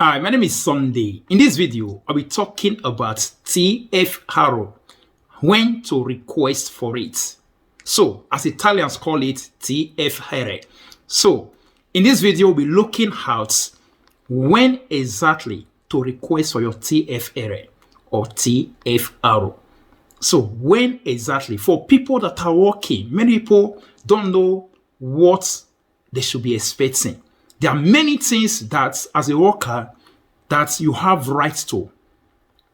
Hi, my name is Sunday. In this video, I'll be talking about T.F.R, when to request for it. So, as Italians call it, T.F.R. So, in this video, we'll be looking at when exactly to request for your T.F.R or T.F.R. So, when exactly? For people that are working, many people don't know what they should be expecting. There are many things that, as a worker, that you have rights to.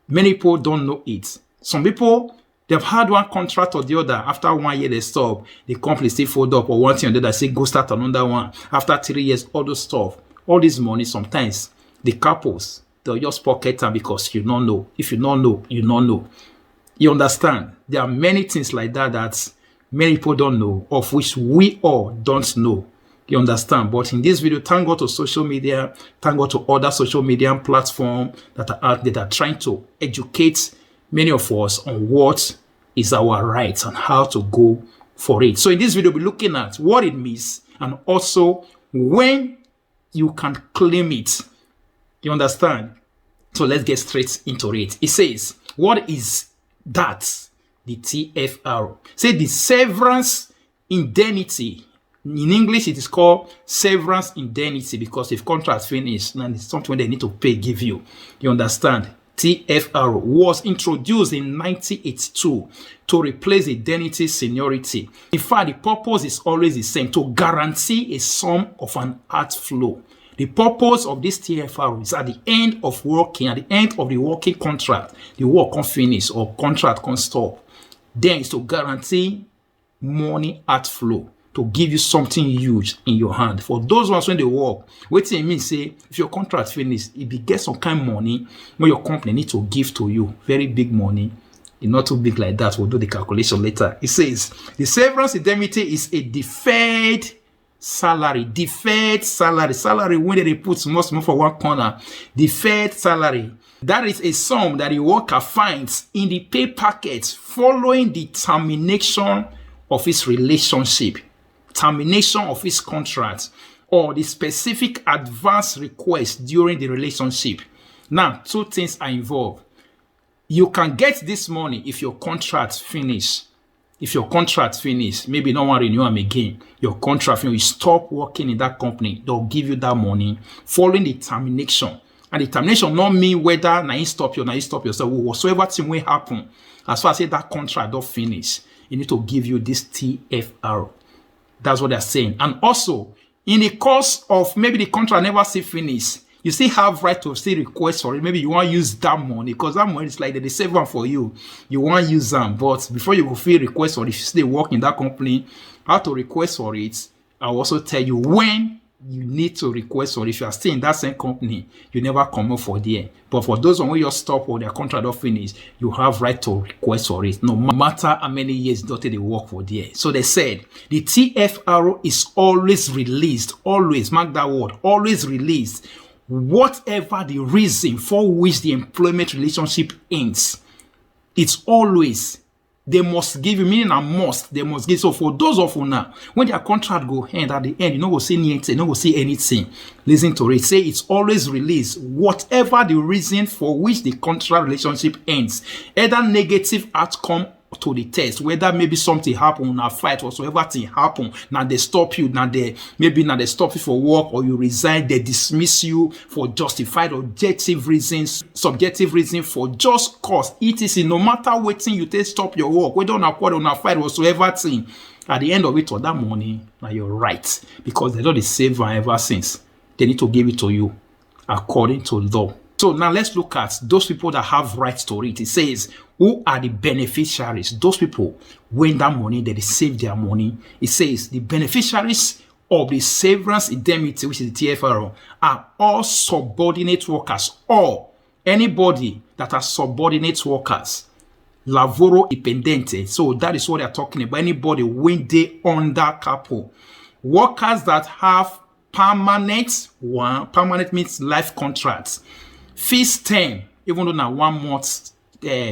Many people don't know it. Some people, they've had one contract or the other. After 1 year, they stop. The company still fold up, or one thing or the other, say, go start another one. After 3 years, all those stuff. All this money, sometimes, the couples, they'll just pocket them because you don't know. If you don't know, you don't know. You understand? There are many things like that many people don't know, of which we all don't know. You understand? But in this video, thank God to social media, thank God to other social media platforms that are out there that are trying to educate many of us on what is our rights and how to go for it. So in this video, we'll be looking at what it means and also when you can claim it. You understand? So let's get straight into it. It says, what is that? The T.F.R. Say the severance indemnity. In English, it is called severance indemnity because if contract finished, and it's something they need to pay, give you. You understand? T.F.R. was introduced in 1982 to replace indemnity seniority. In fact, the purpose is always the same, to guarantee a sum of an outflow. The purpose of this T.F.R. is at the end of working, at the end of the working contract, the work can finish or contract can stop. Then it's to guarantee money outflow, to give you something huge in your hand. For those ones when they work, what it means say, if your contract finish, if you get some kind of money when your company need to give to you, very big money, it's not too big like that. We'll do the calculation later. It says the severance indemnity is a deferred salary. Deferred salary. Salary when they put most for one corner. Deferred salary. That is a sum that the worker finds in the pay packet following the termination of his relationship, termination of his contract, or the specific advance request during the relationship. Now, two things are involved. You can get this money if your contract finish. If your contract finish, maybe no one renew them again. Your contract finish, you stop working in that company, they'll give you that money following the termination. And the termination not mean whether now you stop yourself, whatsoever thing will happen. As far as that contract don't finish, you need to give you this T.F.R. That's what they're saying. And also, in the course of maybe the contract never see finish, you still have right to still request for it. Maybe you want to use that money because that money is like they save one for you. You want to use them, but before you go feel request for it, if you still work in that company, how to request for it. I'll also tell you when you need to request for it. If you are still in that same company, you never come up for there. But for those when you stop or their contract don't finish, you have right to request for it, no matter how many years they work for there. So they said the T.F.R. is always released, always, mark that word, always released, whatever the reason for which the employment relationship ends. It's always, they must give you, meaning a must, they must give. So for those of you now, when their contract go end at the end, you don't go see anything, you don't go see anything. Listen to it. Say it's always released, whatever the reason for which the contract relationship ends, either negative outcome to the test, whether maybe something happen, a fight, whatsoever thing happen, now they stop you, now they stop you for work, or you resign, they dismiss you for justified objective reasons, subjective reason, for just cause, etc. No matter what thing you take, stop your work, whether on a quarrel, on a fight, whatsoever thing, at the end of it, for that money, now you're right, because they don't save ever since. They need to give it to you according to law. So now let's look at those people that have rights to it. It says, who are the beneficiaries? Those people, when that money, they save their money. It says the beneficiaries of the severance indemnity, which is the T.F.R, are all subordinate workers, or anybody that are subordinate workers, lavoro dipendente. So that is what they are talking about. Anybody when they under couple, workers that have permanent means life contracts, fixed term, even though now 1 month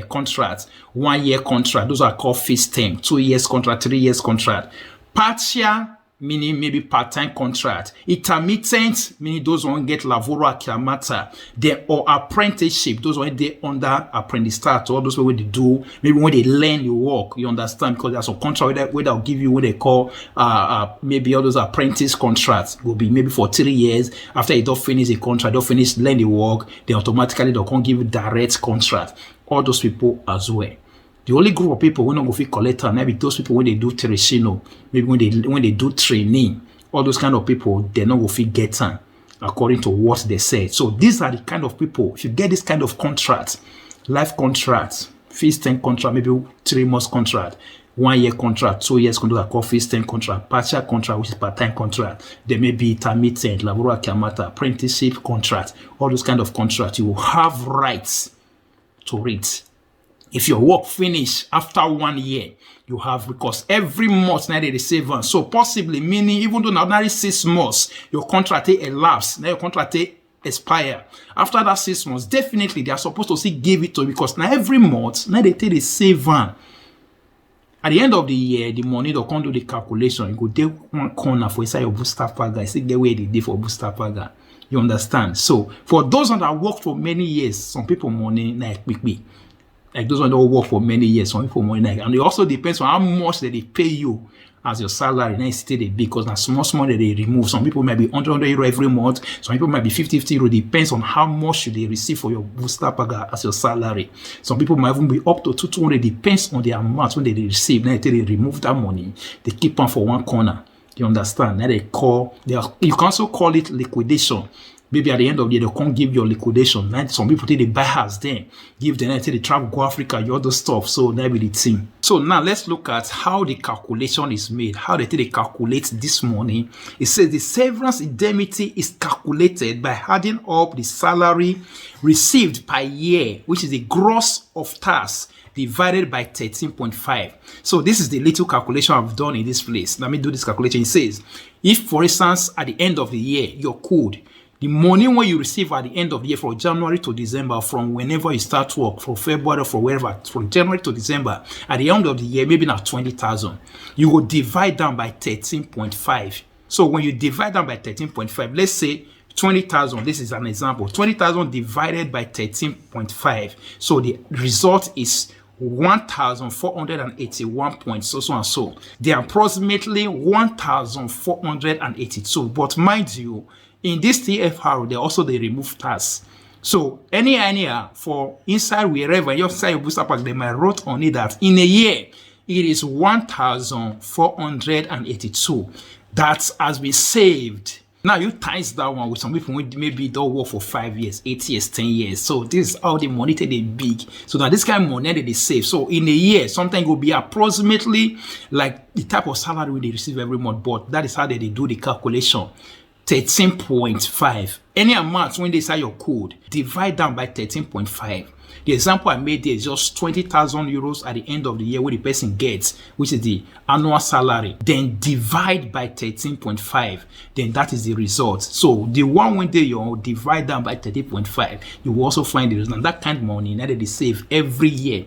contract, 1 year contract, those are called fixed term, 2 years contract, 3 years contract, partial meaning maybe part-time contract. Intermittent, meaning those who get lavoro chiamata, or apprenticeship, those who they under apprentice or those who they do, maybe when they learn the work, you understand, because there's some contract where they'll give you what they call maybe all those apprentice contracts will be maybe for 3 years. After you don't finish the contract, don't finish learn the work, they automatically they'll come give you direct contract. All those people as well. The only group of people who don't go fit collect maybe those people when they do tereshino, maybe when they do training, all those kind of people, they're not go fit get time according to what they said. So these are the kind of people, if you get this kind of contract, life contract, fixed term contract, maybe 3 months contract, 1 year contract, 2 years contract, called fixed term contract, partial contract, which is part-time contract, there may be intermittent, lavoro chiamata, apprenticeship contract, all those kind of contracts, you will have rights to it. If your work finish after 1 year, you have, because every month now they receive one. So possibly, meaning even though now 6 months, your contract elapse, now your contract expire. After that 6 months, definitely they are supposed to give it to you, because now every month, now they take the save one. At the end of the year, the money they'll come do the calculation. You go take one corner for inside your booster paga. You see the way they did for booster paga. You understand? So for those that worked for many years, some people money like quickly. Like those ones don't work for many years, some people money like, and it also depends on how much that they pay you as your salary. Now it's still a big, because now small that they remove. Some people might be 100 euro every month, some people might be 50 euro. Depends on how much they receive for your booster paga as your salary. Some people might even be up to 200. Depends on the amount when they receive. Now they remove that money, they keep on for one corner. You understand? Now you can also call it liquidation. Maybe at the end of the year, they can't give your liquidation. Now, some people take the buy house then, give them, until they travel, go Africa, you other stuff. So that be the thing. So now let's look at how the calculation is made, how they calculate this money. It says the severance indemnity is calculated by adding up the salary received per year, which is the gross of tax, divided by 13.5. So this is the little calculation I've done in this place. Let me do this calculation. It says, if for instance, at the end of the year, your code, the money when you receive at the end of the year from January to December, from whenever you start work, from February, from wherever, from January to December, at the end of the year, maybe not 20,000, you will divide down by 13.5. So when you divide down by 13.5, let's say 20,000, this is an example, 20,000 divided by 13.5. So the result is 1,481 points, so and so. They are approximately 1,482. But mind you, in this T.F.R, they also they remove tax. So any for inside wherever you inside your booster pack, they might wrote on it that in a year it is 1,482 that has been saved. Now you times that one with some people maybe don't work for 5 years, 8 years, 10 years. So this is how they monitor the big. So now this kind of money that they save. So in a year, something will be approximately like the type of salary they receive every month. But that is how they do the calculation. 13.5. Any amount when they say your code, divide down by 13.5. The example I made there is just 20,000 euros at the end of the year, where the person gets, which is the annual salary. Then divide by 13.5. Then that is the result. So the one when they divide down by 13.5, you will also find the result. And that kind of money that they save every year.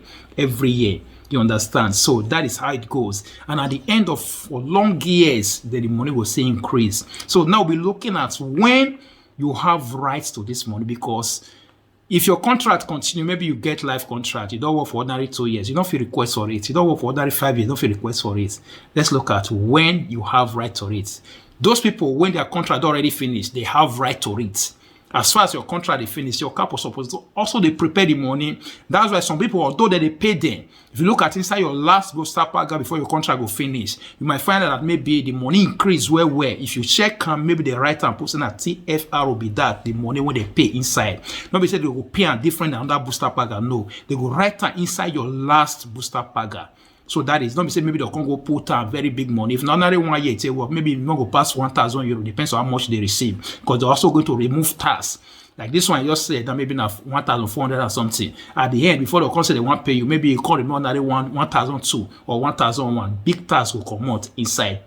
You understand? So that is how it goes. And at the end of for long years, then the money will say increase. So now we're looking at when you have rights to this money, because if your contract continue, maybe you get life contract, you don't work for ordinary 2 years, you don't feel request for it. You don't work for ordinary 5 years, you don't feel request for it. Let's look at when you have right to it. Those people, when their contract already finished, they have right to it. As far as your contract is finished, your couple supposed to also they prepare the money. That's why some people, although they pay them, if you look at inside your last booster paga before your contract will finish, you might find out that maybe the money increase where. If you check maybe the right and posting at T.F.R will be that the money when they pay inside. Nobody said they will pay a different than that booster paga. No, they go right inside your last booster paga. So that is, don't say maybe they'll go put very big money. If not another 1 year, say, well, maybe not go past 1,000 euros, depends on how much they receive. Because they're also going to remove tax. Like this one, I just said that maybe now 1,400 or something. At the end, before they say they want to pay you, maybe you call them another 1,002 or 1,001. Big tax will come out inside.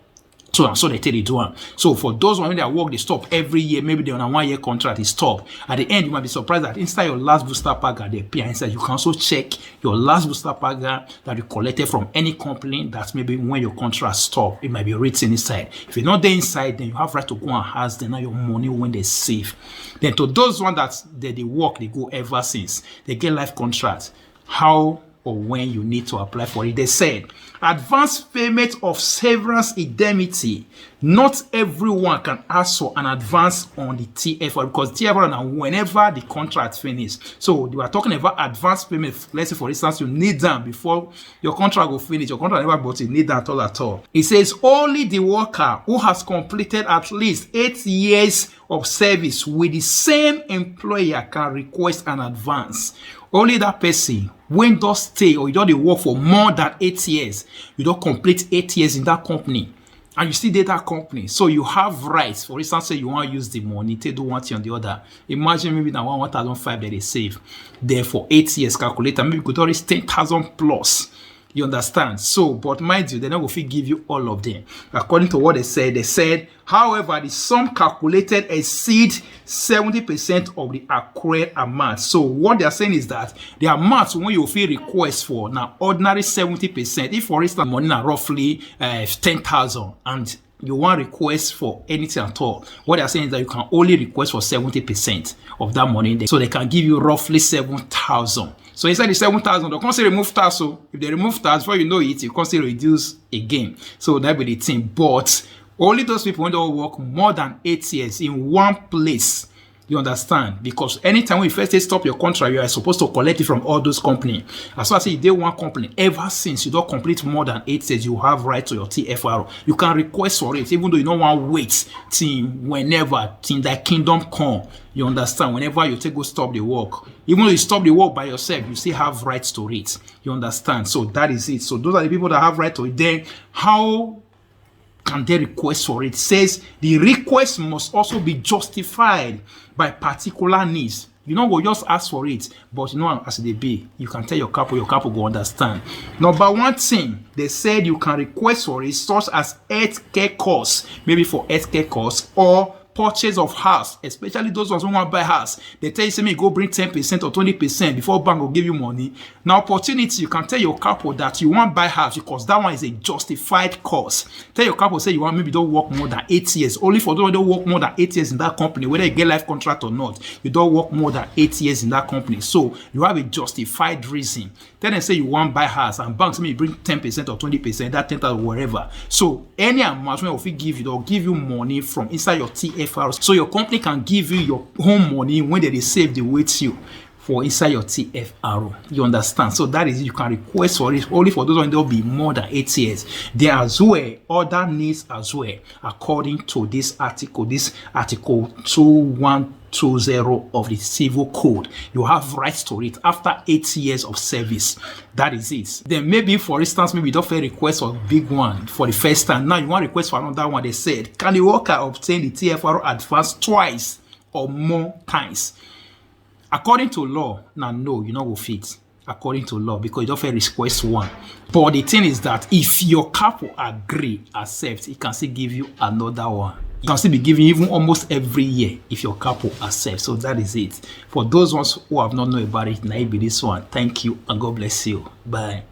So they tell you do one. So for those when they work, they stop every year. Maybe they're on a 1 year contract, they stop. At the end, you might be surprised that inside your last booster packer, they appear inside. You can also check your last booster packer that you collected from any company that maybe when your contract stop, it might be written inside. If you're not there inside, then you have right to go and ask them now your money when they save. Then to those one that they work, they go ever since. They get life contract. How or when you need to apply for it. They said, advance payment of severance indemnity. Not everyone can ask for an advance on the T.F.R because T.F.R now whenever the contract finish. So they were talking about advance payment. Let's say for instance, you need them before your contract will finish. Your contract never bought, you need that at all. It says only the worker who has completed at least 8 years of service with the same employer can request an advance. Only that person when does stay or you don't work for more than 8 years, you don't complete 8 years in that company and you still did that company, so you have rights. For instance, say you want to use the money to do one thing on the other. Imagine maybe now 1,500 that they save there for 8 years, calculator maybe you could already 10,000 plus. You understand? So, but mind you, they're not going to give you all of them. According to what they said, however, the sum calculated exceed 70% of the accrued amount. So, what they're saying is that the amount when you feel request for now ordinary 70%. If, for instance, money now roughly 10,000 and you want request for anything at all, what they're saying is that you can only request for 70% of that money. So they can give you roughly 7,000. So inside the 7,000, they can't say remove tax. So if they remove tax, before you know it, you can't say reduce again. So that be the thing. But only those people who don't work more than 8 years in one place. You understand? Because anytime when you first stop your contract, you are supposed to collect it from all those companies. As far as you did one company, ever since you don't complete more than 8 years, you have right to your T.F.R. You can request for it, even though you don't want to wait till whenever, till that kingdom come. You understand? Whenever you take go stop the work, even though you stop the work by yourself, you still have rights to it. You understand? So that is it. So those are the people that have right to it. Then how can they request for it? It says the request must also be justified by particular needs. You know, we'll just ask for it, but you know, as they be, you can tell your couple will understand. Number one thing, they said you can request for it, such as healthcare costs, maybe for healthcare costs, or purchase of house, especially those ones who want to buy house. They tell you, say, me go bring 10% or 20% before bank will give you money. Now, opportunity, you can tell your couple that you want to buy house because that one is a justified cost. Tell your couple, say you want maybe don't work more than 8 years. Only for those who don't work more than 8 years in that company, whether you get life contract or not, you don't work more than 8 years in that company. So you have a justified reason. Then they say you want to buy house and banks maybe bring 10% or 20%, that 10,000 whatever. So any amount when we give you, they'll give you money from inside your T.F.R. So your company can give you your own money when they save the with you for inside your T.F.R. You understand? So that is, you can request for it only for those when they'll be more than 8 years. There as well other needs as well, according to this article 2120 of the Civil Code. You have rights to it after 8 years of service. That is it. Then maybe, for instance, maybe you don't fair request for a big one for the first time. Now you want to request for another one. They said, can the worker obtain the T.F.R. advance twice or more times? According to law, now no, you know will fit. According to law, because you don't fair request one. But the thing is that if your couple agree, accept, it can still give you another one. You can still be giving even almost every year if your couple accepts. So that is it. For those ones who have not known about it, now it be this one. Thank you and God bless you. Bye.